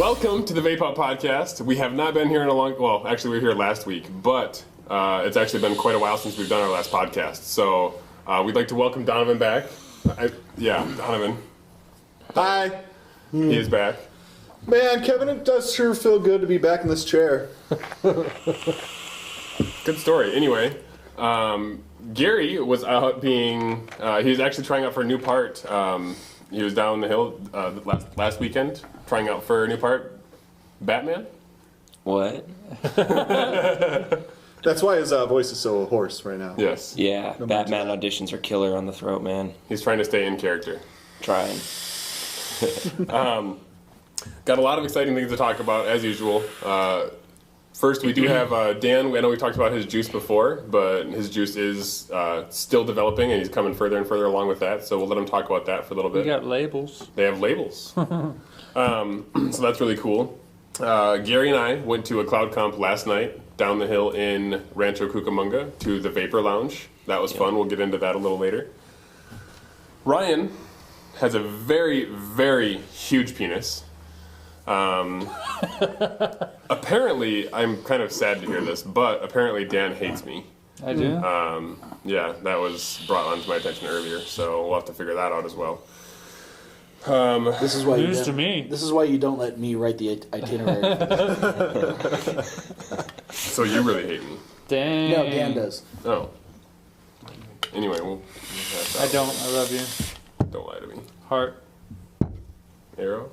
Welcome to the Vape-Out podcast. We have not been here in a long... Well, actually, we were here last week, but it's actually been quite a while since we've done our last podcast. So we'd like to welcome Donovan back. Donovan. Hi. He is back. Man, Kevin, it does sure feel good to be back in this chair. Good story. Anyway, Gary was out being... he was actually trying out for a new part. He was down the hill last weekend trying out for a new part. Batman? What? That's why his voice is so hoarse right now. Yes. Yeah, Batman auditions are killer on the throat, man. He's trying to stay in character. Trying. Got a lot of exciting things to talk about, as usual. First, we do have Dan. I know we talked about his juice before, but his juice is still developing, and he's coming further and further along with that. So we'll let him talk about that for a little bit. We got labels. They have labels. So that's really cool. Gary and I went to a cloud comp last night down the hill in Rancho Cucamonga to the Vapor Lounge. That was fun. We'll get into that a little later. Ryan has a very, very huge penis. Apparently, I'm kind of sad to hear this, but apparently Dan hates me. I do? Yeah, that was brought onto my attention earlier, so we'll have to figure that out as well. This is why News to me. This is why you don't let me write the itinerary. So you really hate me. Dang. No, Dan does. Oh. Anyway, I don't. I love you. Don't lie to me. Heart. Arrow?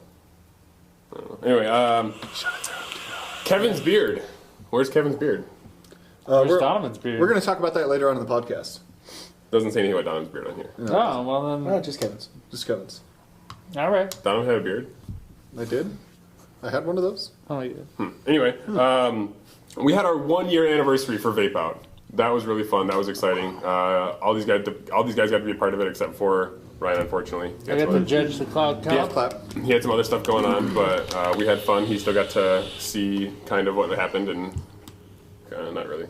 I don't know. Anyway, Kevin's beard. Where's Kevin's beard? Where's Donovan's beard? We're going to talk about that later on in the podcast. Doesn't say anything about Donovan's beard on here. Oh, well then. No, just Kevin's. Just Kevin's. All right. Donovan had a beard? I did. I had one of those. Oh, you did. Anyway, we had our 1 year anniversary for Vape-Out. That was really fun. That was exciting. All these guys got to be a part of it, except for Ryan, unfortunately. I got to judge the cloud Yeah, count. clap. He had some other stuff going on, but we had fun. He still got to see kind of what happened, and not really.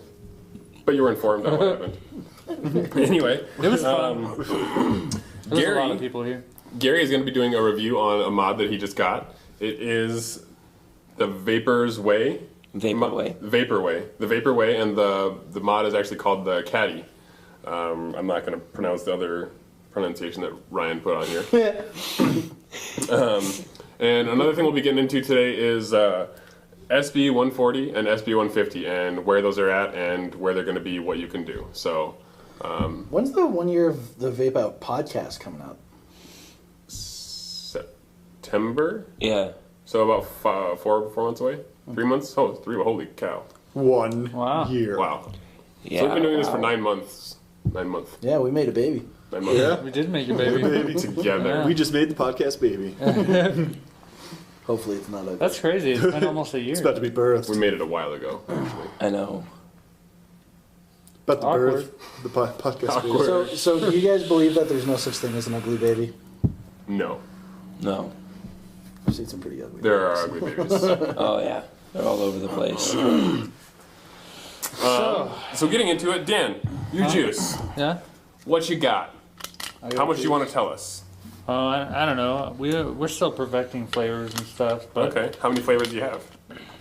But you were informed on what happened. Anyway, It was fun. There was a lot of people here. Gary is going to be doing a review on a mod that he just got. It is the Vapor's Way. Vaporway. Vaporway. The Vaporway, and the mod is actually called the Caddy. I'm not going to pronounce the other pronunciation that Ryan put on here. And another thing we'll be getting into today is SB140 and SB150 and where those are at and where they're going to be, what you can do. So, When's the 1 year of the Vape-Out podcast coming out? September? Yeah. So about 4 months away? 3 months? Oh, 3. Holy cow. 1 Wow. year. Wow. Yeah. So we've been doing this for 9 months. 9 months. Yeah, we made a baby. 9 months. Yeah. We did make a baby. Baby. Together. We just made the podcast baby. Hopefully it's not a... That's crazy. It's been almost a year. It's about to be birthed. We made it a while ago, actually. I know. About the Awkward. birth. The podcast baby. Awkward. So do you guys believe that there's no such thing as an ugly baby? No. No. I've seen some pretty ugly There babies. are ugly babies. Oh, yeah. They're all over the place. So getting into it, Dan, your juice. Yeah? What you got? How much do you want to tell us? Oh, I don't know. We're still perfecting flavors and stuff. But, Okay. How many flavors do you have?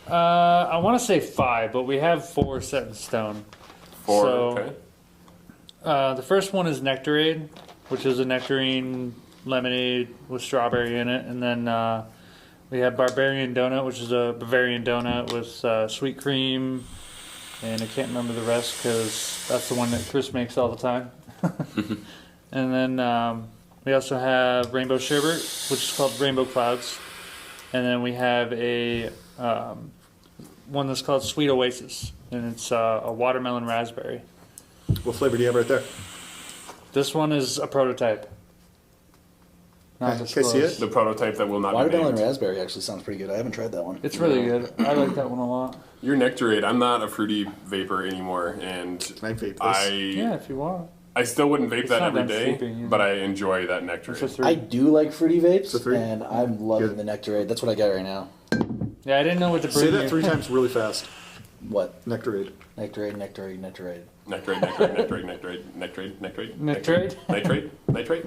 I want to say 5, but we have 4 set in stone. 4. So, Okay. The first one is Nectarade, which is a nectarine lemonade with strawberry in it. And then we have Barbarian Donut, which is a Bavarian donut with sweet cream. And I can't remember the rest because that's the one that Chris makes all the time. And then we also have Rainbow Sherbet, which is called Rainbow Clouds. And then we have a one that's called Sweet Oasis. And it's a watermelon raspberry. What flavor do you have right there? This one is a prototype. Not Can I see disclosed. it? The prototype that will not be Watermelon named. raspberry actually sounds pretty good. I haven't tried that one. It's really good. I like that one a lot. Your Nectarade. I'm not a fruity vapor anymore, and Can I vape this? Yeah, if you want. I still wouldn't vape that not every that day, sleeping, you know. but I enjoy that It's a Nectarade. 3. I do like fruity vapes, a 3? and I'm loving Good. the Nectarade. That's what I got right now. Yeah, I didn't know what to bring Say that you. 3 times really fast. What? Nectarade. Nectarade, Nectarade, Nectarade. Nectrade.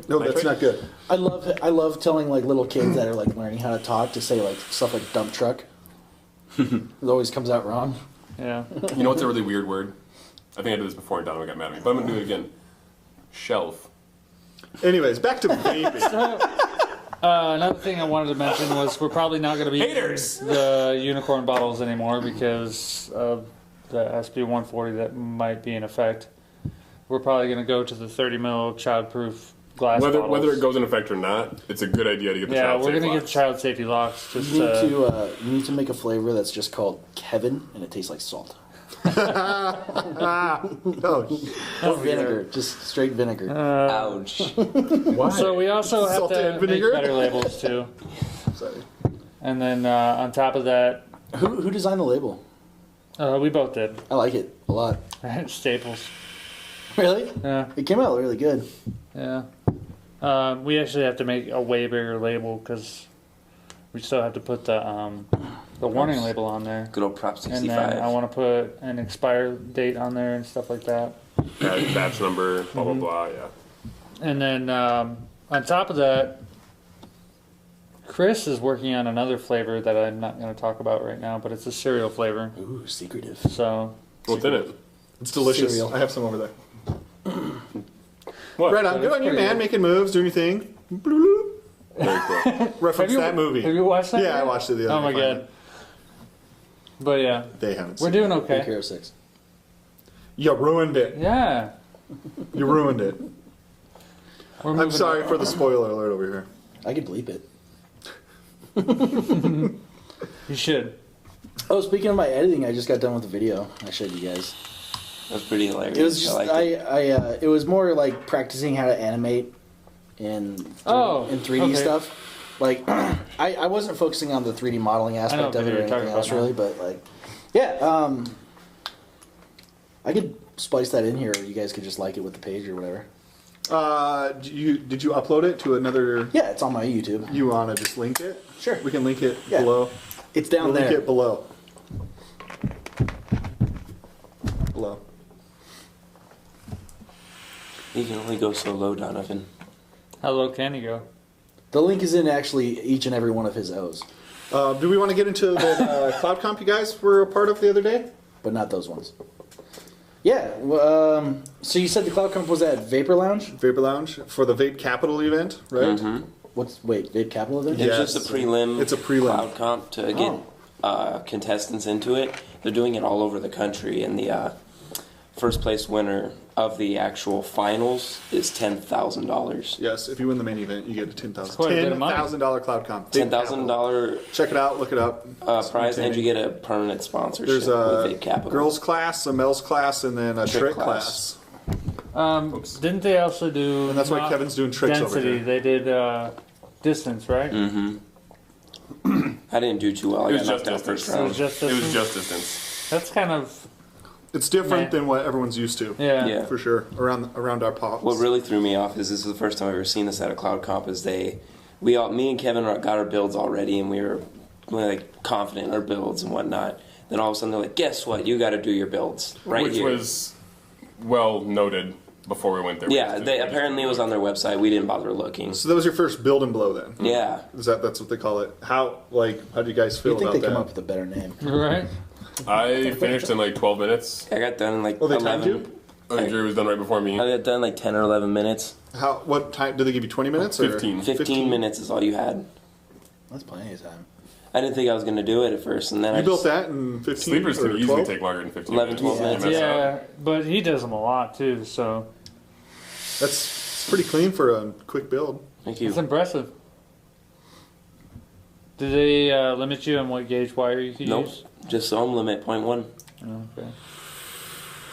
No, that's not good. I love telling like little kids that are like learning how to talk to say like stuff like dump truck. It always comes out wrong. Yeah. You know what's a really weird word? I think I did this before and Donovan got mad at me, but I'm going to do it again. Shelf. Anyways, back to vaping. Another thing I wanted to mention was we're probably not going to be Haters! using the unicorn bottles anymore because of the SB140 that might be in effect. We're probably going to go to the 30 ml childproof glass bottles. Whether it goes in effect or not, it's a good idea to get the child we're safety going to get locks. child safety locks. Just You need to make a flavor that's just called Kevin, and it tastes like salt. Oh, Vinegar, just straight vinegar. Ouch. why? So we also have Salted to and make vinegar? better labels too. Sorry. And then on top of that, Who designed the label? we both did. I like it a lot. Staples. Really? Yeah. It came out really good. Yeah. We actually have to make a way bigger label because we still have to put the warning label on there. Good old Prop And 65. then I want to put an expire date on there and stuff like that. Batch number, blah, blah, blah, yeah. And then on top of that, Chris is working on another flavor that I'm not going to talk about right now, but it's a cereal flavor. Ooh, secretive. So What's in it? It's delicious. Cereal. I have some over there. What? Right on. Good on you, pretty man. good. Making moves, doing your thing. Bloop. Very cool. Reference that movie. Have you watched that? Yeah, I yet? watched it the other Oh my day. god. But yeah, They haven't we're seen doing it. okay. Big Hero 6. You ruined it. Yeah. You ruined it. We're I'm moving sorry on. for the spoiler alert over here. I could bleep it. You should. Oh, speaking of my editing, I just got done with the video. I showed you guys. That's pretty hilarious. It was just I liked it. it was more like practicing how to animate in 3D okay. stuff. Like I wasn't focusing on the 3D modeling what aspect of video it or you're talking anything else about now. really, but like yeah, I could splice that in here. Or you guys could just like it with the page or whatever. Did you upload it to another? Yeah, it's on my YouTube. You want to just link it? Sure. We can link it Yeah. below. It's down We'll there. link it below. Below. You can only go so low, Donovan. How low can you go? The link is in actually each and every one of his O's, Do we want to get into the cloud comp you guys were a part of the other day? but not those ones. Yeah. So you said the Cloud Comp was at Vapor Lounge? Vapor Lounge for the Vape Capital event, right? Vape Capital event? Yeah. It's just a prelim. It's a prelim. Cloud comp to get contestants into it. They're doing it all over the country, and the first place winner of the actual finals is $10,000. Yes, if you win the main event, you get a quite a bit of money. $10,000 cloud comp. $10,000 Check it out, look it up. It's prize, and you entertaining. get a permanent sponsorship There's with a Vape Capital. girls class, a males class, and then a Trick trick class. class. Didn't they also do? And that's why not Kevin's doing tricks over density. here. They did distance, right? I didn't do too well. I It got was knocked just out first distance. It round. was just It was distance. just distance. That's kind of It's different Meh. than what everyone's used to. yeah. Yeah. For sure, around our pops. What really threw me off is this is the first time I've ever seen this at a cloud comp. Is me and Kevin got our builds already, and we were like confident in our builds and whatnot. Then all of a sudden they're like, "Guess what? You got to do your builds right Which here." was well noted before we went there. Yeah, they apparently it was on their website. We didn't bother looking. So that was your first build and blow then? Yeah, That's what they call it? How do you guys feel You'd think about they come up that? with a better name. Right. I finished in like 12 minutes. I got done in like Oh, they timed 11. you? Andrew was done right before me. I got done in like 10 or 11 minutes. What time? Did they give you 20 minutes? Or 15. 15 minutes is all you had. That's plenty of time. I didn't think I was going to do it at first, and then You I built just, that in 15 Sleepers or can easily 12? take longer than 15 11, 12 minutes. minutes. You mess Yeah, up. but he does them a lot too, so That's pretty clean for a quick build. Thank it's you. impressive. Did they limit you on what gauge wire you could Nope, use? just ohm limit 0.1. Okay.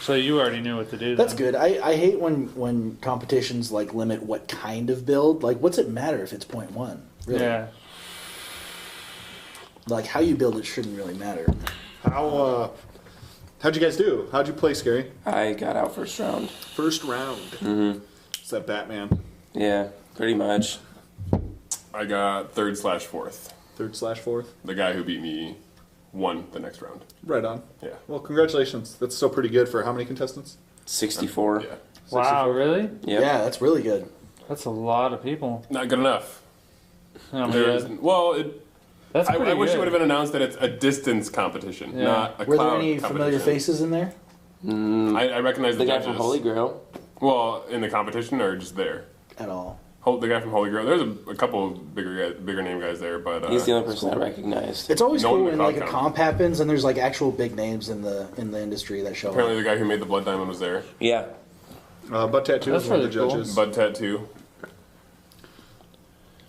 So you already knew what to do. That's then. good. I hate when competitions like limit what kind of build. Like, what's it matter if it's 0.1? Really? Yeah. Like, how you build it shouldn't really matter. How'd you guys do? How'd you play, Scary? I got out first round. First round. Mm-hmm. It's that Batman. Yeah, pretty much. I got 3rd/4th. 3rd/4th. The guy who beat me won the next round. Right on. Yeah. Well, congratulations. That's still pretty good for how many contestants? 64. Yeah. Wow, really? Yep. Yeah, that's really good. That's a lot of people. Not good enough. Oh, my There's, God. well, That's pretty I wish good. it would have been announced that it's a distance competition, Yeah. not a Were cloud there any competition. familiar faces in there I recognize The the guy judges. from Holy Grail. Well, in the competition or just there? at all? The guy from Holy Grail. There's a couple bigger name guys there, but He's the only person I recognized. It's always No cool one when in the like a crowd comp happens and there's like actual big names in the industry that show apparently up. the guy who made the blood diamond was there. Yeah. Butt Tattoo That's is one of the really cool. judges. Bud Tattoo.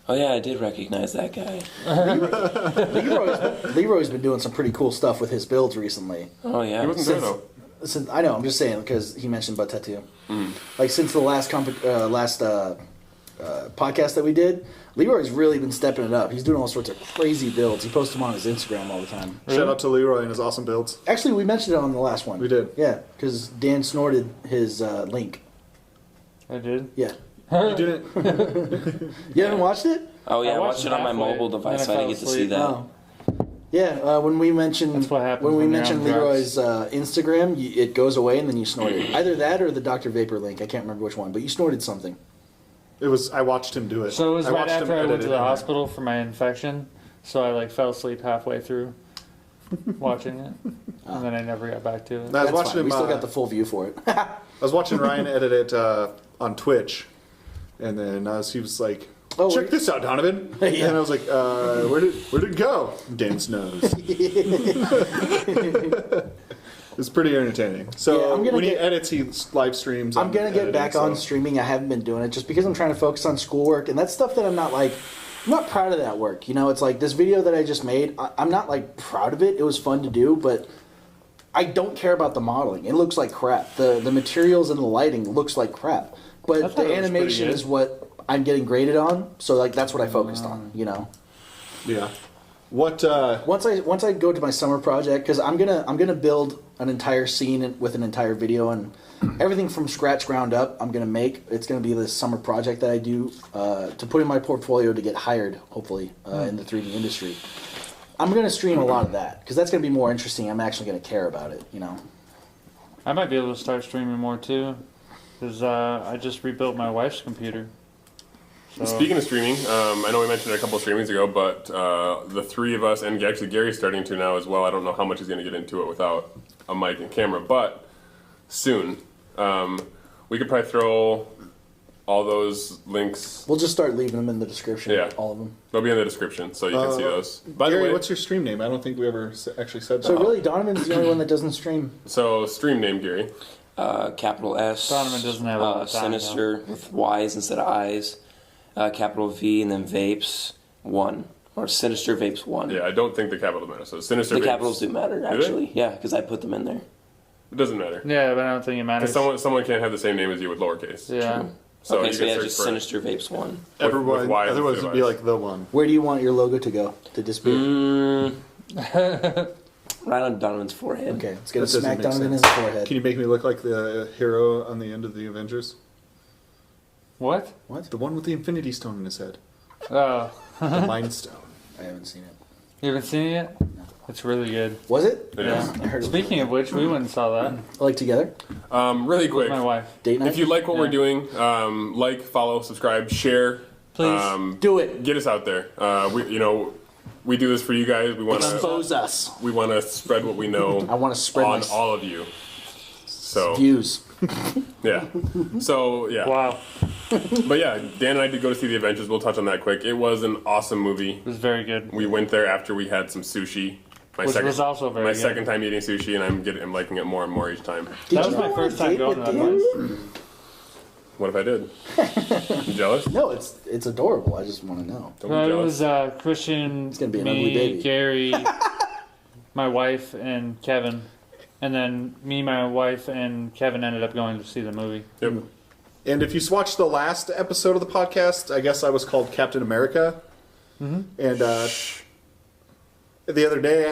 Oh yeah, I did recognize that guy. Leroy's been doing some pretty cool stuff with his builds recently. Oh yeah. He wasn't there though. Since, I know, I'm just saying because he mentioned butt tattoo. Like since the last podcast that we did, Leroy's really been stepping it up. He's doing all sorts of crazy builds. He posts them on his Instagram all the time. Shout out to Leroy and his awesome builds. Actually, we mentioned it on the last one. We did. Yeah, because Dan snorted his link. I did. Yeah. You didn't. You haven't watched it? Oh yeah, I I watched watched it on my halfway, mobile device, then so I I fell didn't get to see asleep. that. Oh. Yeah, when we mentioned That's what happens when we when you're mentioned on drugs. Leroy's Instagram, it goes away and then you snort it. Either that or the Dr. Vapor link. I can't remember which one, but you snorted something. It was. I watched him do it. So it was I right watched him after I edit went to it the in there. hospital for my infection, so I like fell asleep halfway through watching it, and then I never got back to it. I was That's watching fine. him. We still got the full view for it. I was watching Ryan edit it on Twitch, and then he was like, Oh, "Check wait. this out, Donovan." Yeah. And I was like, "Where did it go?" Dan's nose. It's pretty entertaining. Yeah, So I'm gonna when he get- edits, he live streams. I'm gonna get editing, back on so- streaming. I haven't been doing it just because I'm trying to focus on schoolwork, and that's stuff that I'm not proud of that work. You know, it's like this video that I just made. I'm not like proud of it. It was fun to do, but I don't care about the modeling. It looks like crap. The materials and the lighting looks like crap. I But thought the it was pretty animation good. is what I'm getting graded on. So like that's what I focused on. You know. Yeah. What? Once I go to my summer project, because I'm gonna build an entire scene with an entire video and everything from scratch, ground up. I'm gonna make. It's gonna be this summer project that I do to put in my portfolio to get hired, hopefully, in the 3D industry. I'm gonna stream a lot of that because that's gonna be more interesting. I'm actually gonna care about it, you know. I might be able to start streaming more too, because I just rebuilt my wife's computer. So, Speaking of streaming, I know we mentioned it a couple of streamings ago, but the three of us, and actually Gary's starting to now as well. I don't know how much he's going to get into it without a mic and camera, but soon. We could probably throw all those links. We'll just start leaving them in the description. Yeah. All of them. They'll be in the description, so you can see those. By Gary, the way, what's your stream name? I don't think we ever actually said that. So really, Donovan's the only one that doesn't stream. so stream name Gary. Capital S. Donovan doesn't have all the time, Sinister with Y's instead of I's. Capital V and then Vapes 1. Or Sinister Vapes 1. Yeah, I don't think the capital matters. So Sinister. The Vapes. capitals do matter, they? actually. Yeah, because I put them in there. It doesn't matter. yeah, but I don't think it matters. Because someone can't have the same name as you with lowercase. Yeah. So okay, you so can yeah, search just for it. Sinister Vapes 1. Everyone, with Y's otherwise instead it'd of be I's. like the one. Where do you want your logo to go to disappear? Right on Donovan's forehead. Okay, let's get That a doesn't smack make Donovan in his sense. forehead. Can you make me look like the hero on the end of the Avengers? What? What? The one with the Infinity Stone in his head. Oh, The Mind Stone. I haven't seen it. you haven't seen it yet? It's really good. Was it? It Yeah. is. I heard it was Speaking of which, we went and saw that like together Really with quick. my wife. date night. If you like what we're Yeah. doing, like, follow, subscribe, share. Please. do it, Get us out there. We do this for you guys. We want to expose us. spread what we know I want to spread on my all of you. So views. yeah. So yeah. Wow, But yeah, Dan and I did go to see The Avengers. We'll touch on that quick. It was an awesome movie. it was very good. We went there after we had some sushi. Which was also very my good. second time eating sushi, and I'm liking it more and more each time. Did That you was my go on first a time date going with to that Dan? place. What if I did? You jealous? No, it's adorable. I just want to know. Don't be Well, it jealous. was Christian, It's gonna be an me, ugly baby. Gary, my wife, and Kevin. And then me, my wife, and Kevin ended up going to see the movie. Yep. And if you watched the last episode of the podcast, I guess I was called Captain America. Mm-hmm. And the other day,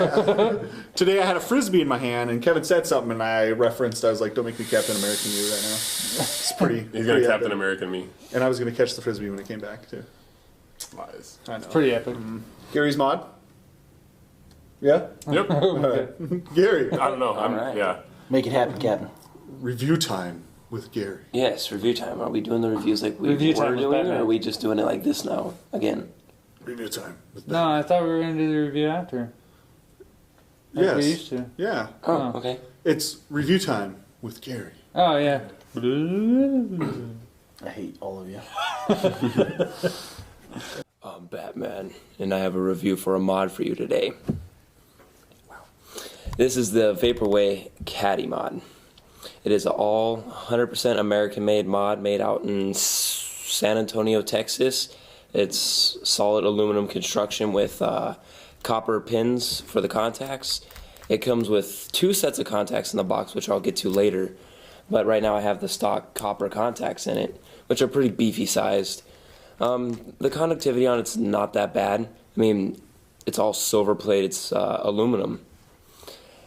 today I had a Frisbee in my hand, and Kevin said something, and I was like, don't make me Captain American you right now. It's pretty. He's gonna pretty Captain epic. American me. And I was going to catch the Frisbee when it came back, too. Lies. I know. Pretty epic. Gary's mod? Yeah? Yep. Gary. I don't know. All right. Yeah. Make it happen, Captain. review time with Gary. Yes, review time. Are we doing the reviews like we Review were time with doing, or Batman. are we just doing it like this now again? Review time with No, I thought we were going to do the review after. Like Yes. we used to. Yeah. Oh, Oh. okay. It's review time with Gary. Oh, yeah. I hate all of you. I'm Batman, and I have a review for a mod for you today. This is the Vaporwave Caddy mod. It is an all 100% American-made mod made out in San Antonio, Texas. It's solid aluminum construction with copper pins for the contacts. It comes with 2 sets of contacts in the box, which I'll get to later. But right now I have the stock copper contacts in it, which are pretty beefy sized. The conductivity on it's not that bad. I mean, it's all silver plate, it's aluminum.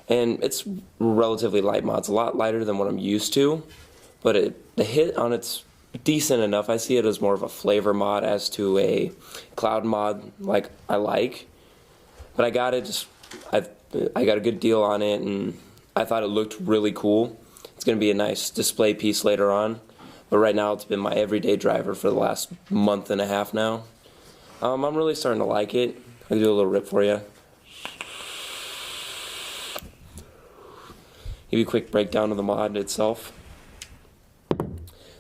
And it's relatively light mod. It's a lot lighter than what I'm used to, but the hit on it's decent enough. I see it as more of a flavor mod as to a cloud mod like I like. But I got it I got a good deal on it, and I thought it looked really cool. It's going to be a nice display piece later on. But right now it's been my everyday driver for the last month and a half now. I'm really starting to like it. I'll do a little rip for you. Give you a quick breakdown of the mod itself.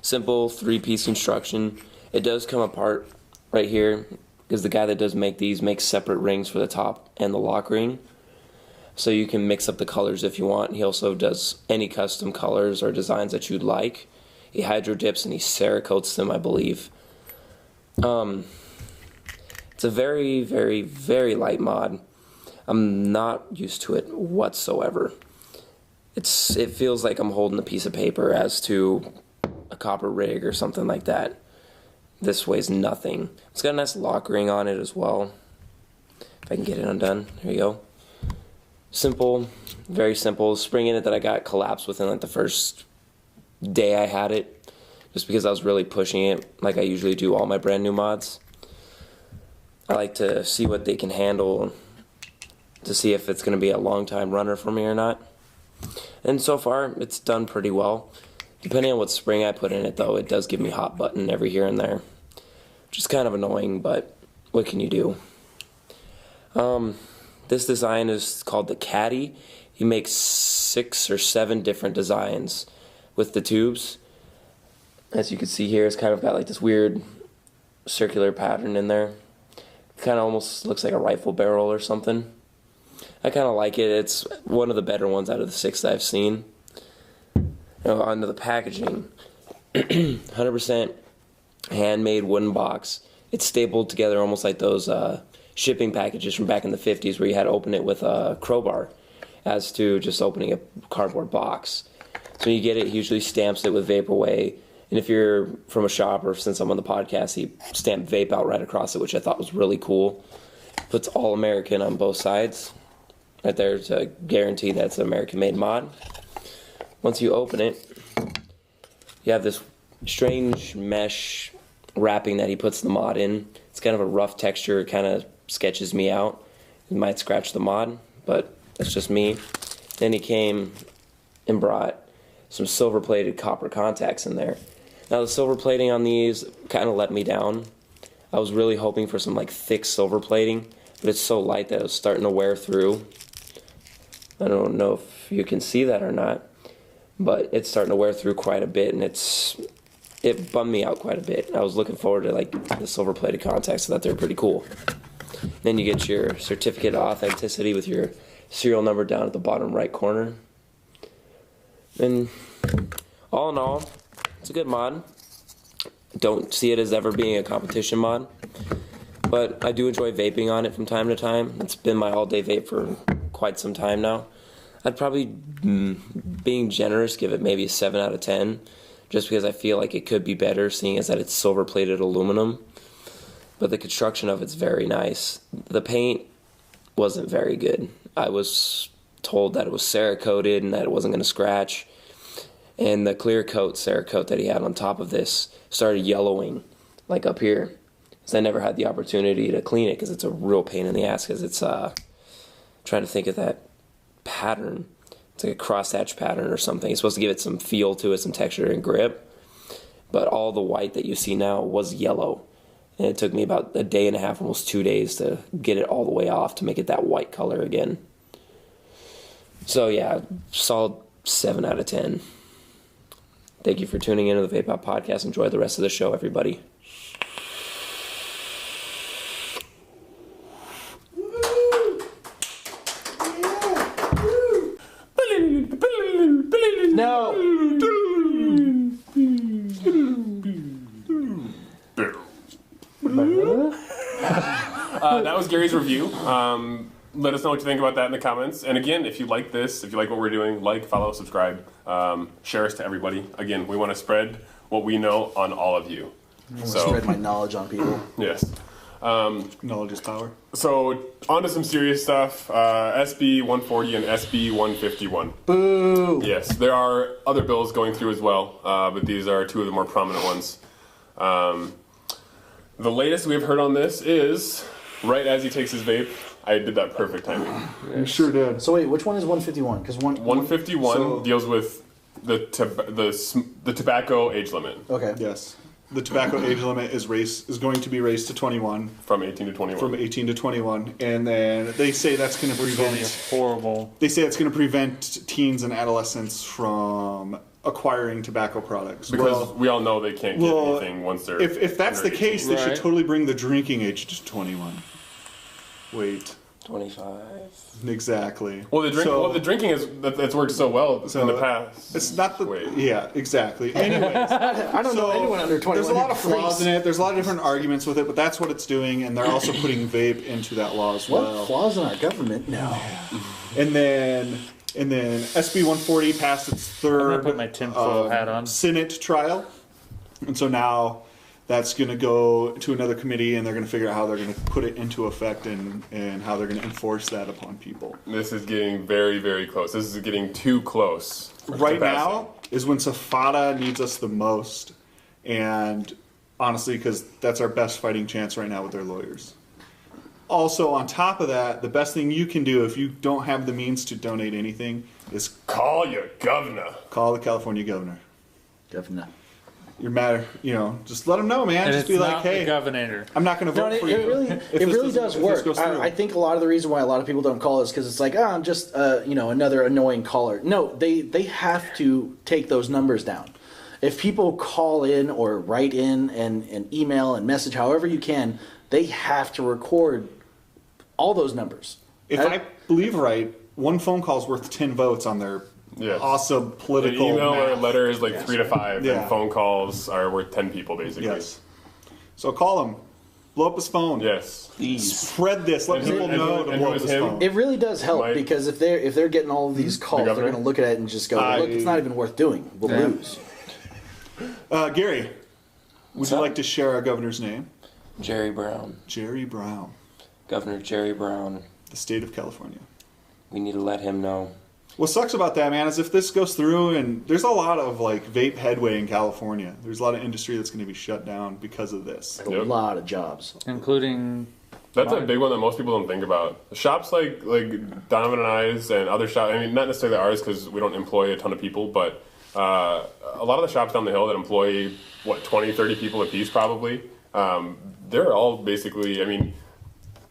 Simple 3-piece construction. It does come apart right here because the guy that does make these makes separate rings for the top and the lock ring. So you can mix up the colors if you want. He also does any custom colors or designs that you'd like. He hydro dips and he Cerakotes them, I believe. It's a very, very, very light mod. I'm not used to it whatsoever. It feels like I'm holding a piece of paper as to a copper rig or something like that. This weighs nothing. It's got a nice lock ring on it as well. If I can get it undone. There you go. Simple, very simple. Spring in it that I got collapsed within like the first day I had it, just because I was really pushing it like I usually do all my brand new mods. I like to see what they can handle to see if it's going to be a long time runner for me or not. And so far, it's done pretty well. Depending on what spring I put in it, though, it does give me hot button every here and there, which is kind of annoying, but what can you do? This design is called the Caddy. He makes 6 or 7 different designs with the tubes. As you can see here, it's kind of got like this weird circular pattern in there. Kind of almost looks like a rifle barrel or something. I kind of like it. It's one of the better ones out of the 6 that I've seen. Now, onto the packaging. 100% handmade wooden box. It's stapled together almost like those shipping packages from back in the 50s where you had to open it with a crowbar as to just opening a cardboard box. So when you get it, he usually stamps it with Vaporwave. And if you're from a shop, or since I'm on the podcast, he stamped Vape-Out right across it, which I thought was really cool. Puts all American on both sides. Right there to guarantee that it's an American-made mod. Once you open it, you have this strange mesh wrapping that he puts the mod in. It's kind of a rough texture. It kind of sketches me out. It might scratch the mod, but that's just me. Then he came and brought some silver-plated copper contacts in there. Now the silver plating on these kind of let me down. I was really hoping for some like thick silver plating, but it's so light that it was starting to wear through. I don't know if you can see that or not, but it's starting to wear through quite a bit, and it bummed me out quite a bit. I was looking forward to like the silver plated contacts. I thought they were pretty cool. Then you get your certificate of authenticity with your serial number down at the bottom right corner. And all in all, it's a good mod. Don't see it as ever being a competition mod, but I do enjoy vaping on it from time to time. It's been my all-day vape for quite some time now. I'd probably, being generous, give it maybe a 7 out of 10, just because I feel like it could be better, seeing as that it's silver-plated aluminum. But the construction of it's very nice. The paint wasn't very good. I was told that it was Cerakoted and that it wasn't going to scratch. And the clear coat, Cerakote that he had on top of this started yellowing, like up here. So I never had the opportunity to clean it because it's a real pain in the ass, because it's trying to think of that pattern. it's like a crosshatch pattern or something. It's supposed to give it some feel to it, some texture and grip. But all the white that you see now was yellow. And it took me about a day and a half, almost 2 days, to get it all the way off to make it that white color again. So yeah, solid 7 out of 10. Thank you for tuning into the Vape-Out podcast. Enjoy the rest of the show, everybody. No. That was Gary's review. Let us know what you think about that in the comments. And again, if you like this, if you like what we're doing, like, follow, subscribe, share us to everybody. Again, we want to spread what we know on all of you. Spread my knowledge on people. Yes. Knowledge is power. So on to some serious stuff. SB140 and SB151. Boo! Yes, there are other bills going through as well, but these are two of the more prominent ones. The latest we've heard on this is right as he takes his vape. I did that perfect timing. You sure did. So wait, which one is 151? Because 151 deals with the tobacco age limit Okay. Yes. The tobacco age limit is going to be raised to 21. from 18 to 21. From 18 to 21. And then they say that's going to prevent... Horrible. They say it's going to prevent teens and adolescents from acquiring tobacco products. Because we all know they can't get anything once they're If that's the under case, 18. they should Right. totally bring the drinking age to 21. Wait. 25. Exactly. Well, the drinking that's worked so well in the past. It's not the... Wait. Yeah, exactly. Anyways. I don't know anyone under 21. There's a lot of who flaws drinks. in it. There's a lot of different arguments with it, but that's what it's doing, and they're also putting vape into that law as What well. flaws in our government? No. And then SB140 passed its third I'm gonna put my tinfoil hat on. Senate trial, and so now that's going to go to another committee, and they're going to figure out how they're going to put it into effect and how they're going to enforce that upon people. This is getting very, very close. This is getting too close. Right now is when Safada needs us the most, and honestly, because that's our best fighting chance right now with their lawyers. Also, on top of that, the best thing you can do if you don't have the means to donate anything is Call your governor. call the California governor. Governor. You're mad, just let them know, man. And Just it's be not like, hey, the governor. I'm not going to No, vote it for you. really, if it this really doesn't- does if this work. goes through. I think a lot of the reason why a lot of people don't call is because it's like, I'm just, another annoying caller. No, they have to take those numbers down. If people call in or write in and email and message, however you can, they have to record all those numbers. If I believe right, one phone call is worth 10 votes on their Yes. awesome An political email or a math. letter is like 3 to 5, Yeah. and phone calls are worth 10 people, basically. Yes. So call him. Blow up his phone. Yes. Please. Spread this. Let And who- people and know who- to and blow who up is his him? phone. It really does help Mike. because if they're getting all of these calls, they're governor? going to look at it and just go, look, it's not even worth doing. We'll lose. Gary, would you like to share our governor's name? Jerry Brown. Jerry Brown, Governor Jerry Brown. the state of California. We need to let him know. What sucks about that, man, is if this goes through, and there's a lot of vape headway in California. There's a lot of industry that's going to be shut down because of this. A Yep. lot of jobs. Including That's a big one that most people don't think about. Shops like Donovan and I's and other shops, I mean, not necessarily ours because we don't employ a ton of people, but a lot of the shops down the hill that employ, 20, 30 people a piece probably, they're all basically, I mean,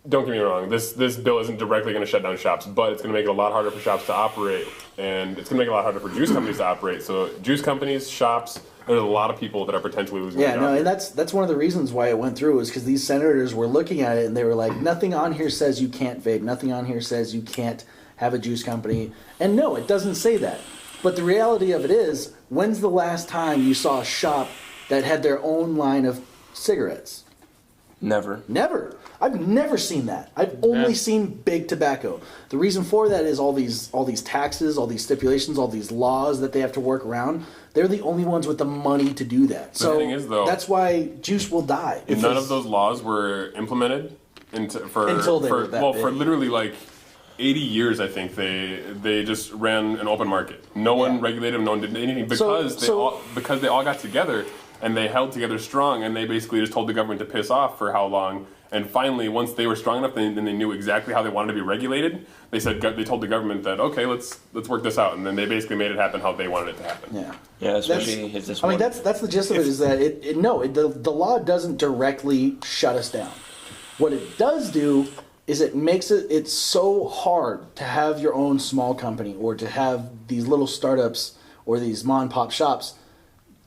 don't get me wrong, this bill isn't directly going to shut down shops, but it's going to make it a lot harder for shops to operate, and it's going to make it a lot harder for juice companies to operate. So juice companies, shops, there's a lot of people that are potentially losing Yeah, their no, job. and that's one of the reasons why it went through is because these senators were looking at it and they were like, nothing on here says you can't vape. Nothing on here says you can't have a juice company. And no, it doesn't say that. But the reality of it is, when's the last time you saw a shop that had their own line of cigarettes? Never. Never. I've never seen that. I've only seen big tobacco. The reason for that is all these taxes, all these stipulations, all these laws that they have to work around. They're the only ones with the money to do that. So thing is, though, that's why juice will die. None of those laws were implemented for literally 80 years. I think they just ran an open market. No one regulated them. No one did anything because they all got together and they held together strong, and they basically just told the government to piss off for how long, And finally, once they were strong enough, then they knew exactly how they wanted to be regulated. They told the government that, okay, let's work this out, and then they basically made it happen how they wanted it to happen. Yeah. Yeah, especially if this. I mean, that's the gist of it. Is that the law doesn't directly shut us down. What it does do is it makes it's so hard to have your own small company or to have these little startups or these mom and pop shops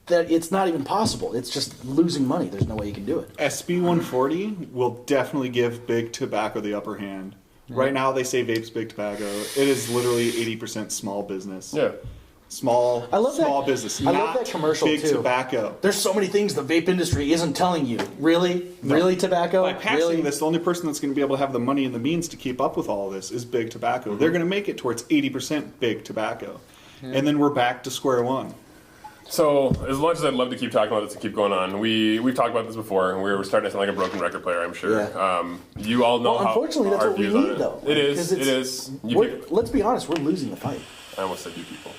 that it's not even possible. It's just losing money. There's no way you can do it. SB140 will definitely give big tobacco the upper hand. Right now, they say vape's big tobacco. It is literally 80% small business. Yeah. Small business. I love that commercial big too. Tobacco. There's so many things the vape industry isn't telling you. Really? No. Really tobacco? By passing really? this, the only person that's going to be able to have the money and the means to keep up with all of this is big tobacco. They're going to make it towards 80% big tobacco. And then we're back to square one. So, as much as I'd love to keep talking about this and keep going on, we've talked about this before, and we're starting to sound like a broken record player, I'm sure. Yeah. You all know how unfortunately, that's our what we views on need, it. though. It is. Let's be honest, we're losing the fight. I almost said you people.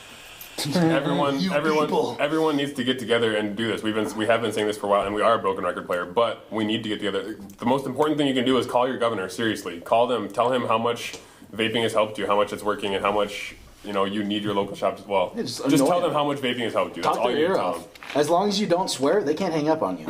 Everyone needs to get together and do this. We have been saying this for a while, and we are a broken record player, but we need to get together. The most important thing you can do is call your governor, seriously. Call them, tell him how much vaping has helped you, how much it's working, and how much you need your local shops as well. Yeah, just tell them how much vaping has helped you. That's Talk all their you need ear to tell off. them. As long as you don't swear, they can't hang up on you.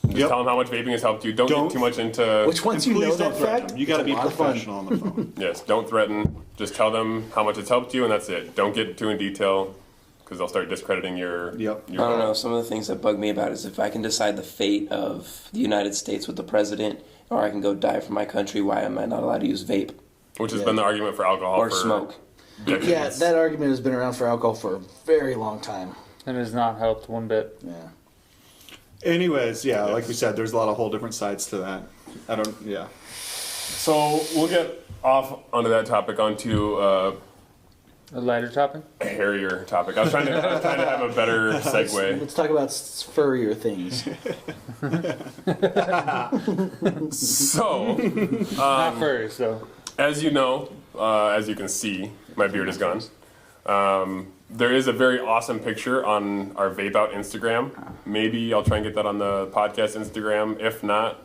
Just tell them how much vaping has helped you. Don't get too much into... Which once you know Please that don't threaten fact, them. You got to it's be a lot of fun. professional on the phone. Yes, don't threaten. Just tell them how much it's helped you, and that's it. Don't get too in detail, because they'll start discrediting your... Yep. your I don't know. Some of the things that bug me about it is if I can decide the fate of the United States with the president, or I can go die for my country, why am I not allowed to use vape Which has been the argument for alcohol or for smoke? decades. Yeah, that argument has been around for alcohol for a very long time. And has not helped one bit. Yeah. Anyways, like we said, there's a lot of whole different sides to that. So we'll get off onto that topic, onto A lighter topic? a hairier topic. I was trying to have a better segue. Let's talk about furrier things. So, Not furry, so. as you know, as you can see, my beard is gone. There is a very awesome picture on our Vape-Out Instagram. Maybe I'll try and get that on the podcast Instagram. If not,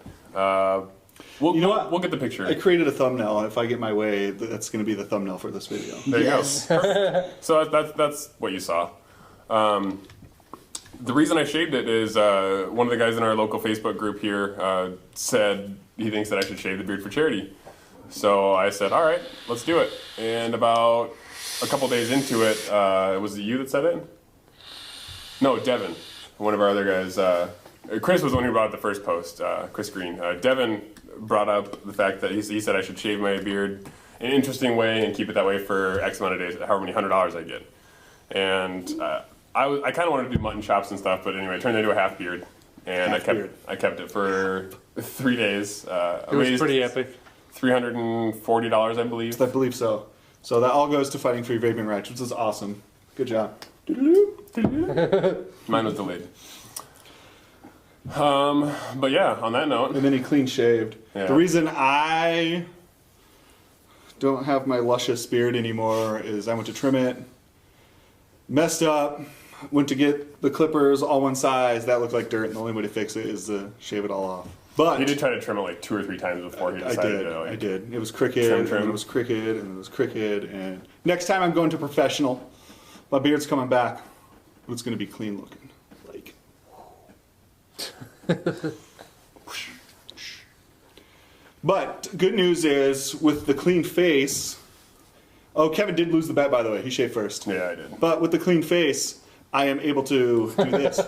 we'll get the picture. I created a thumbnail. If I get my way, that's going to be the thumbnail for this video. There Yes. you go. So that's what you saw. The reason I shaved it is one of the guys in our local Facebook group here said he thinks that I should shave the beard for charity. So I said, all right, let's do it. And about a couple days into it, was it you that said it? No, Devin, one of our other guys. Chris was the one who brought up the first post, Chris Green. Devin brought up the fact that he said I should shave my beard in an interesting way and keep it that way for X amount of days, however many $100 I get. And I kind of wanted to do mutton chops and stuff, but anyway, it turned into a half beard. And I kept it for 3 days. It was pretty epic. $340, I believe. I believe so. So that all goes to fighting for your vaping rights, which is awesome. Good job. Mine was delayed. But yeah, on that note, And then he clean shaved. Yeah. The reason I don't have my luscious beard anymore is I went to trim it, messed up, went to get the clippers all one size. That looked like dirt, and the only way to fix it is to shave it all off. But he did try to trim it like 2 or 3 times before he decided to. Like, I did. It was crooked, Trim. and it was crooked, and it was crooked. And next time I'm going to professional, my beard's coming back. It's going to be clean looking. Like. But good news is with the clean face. Oh, Kevin did lose the bet, by the way. He shaved first. Yeah, I did. But with the clean face, I am able to do this.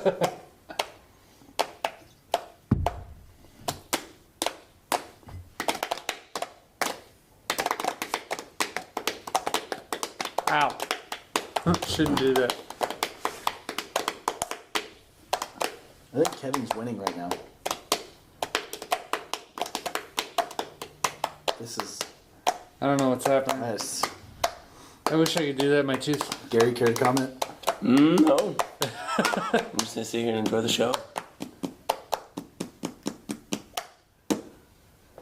Ow. Shouldn't do that. I think Kevin's winning right now. This is I don't know what's happening. nice. I wish I could do that in my tooth. Gary, care to comment? No. I'm just gonna sit here and enjoy the show.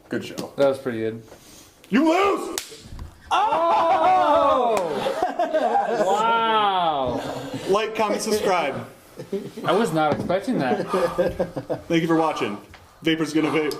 Good show. That was pretty good. You lose! Wow. Like, comment, subscribe. I was not expecting that. Thank you for watching. Vapor's gonna vape.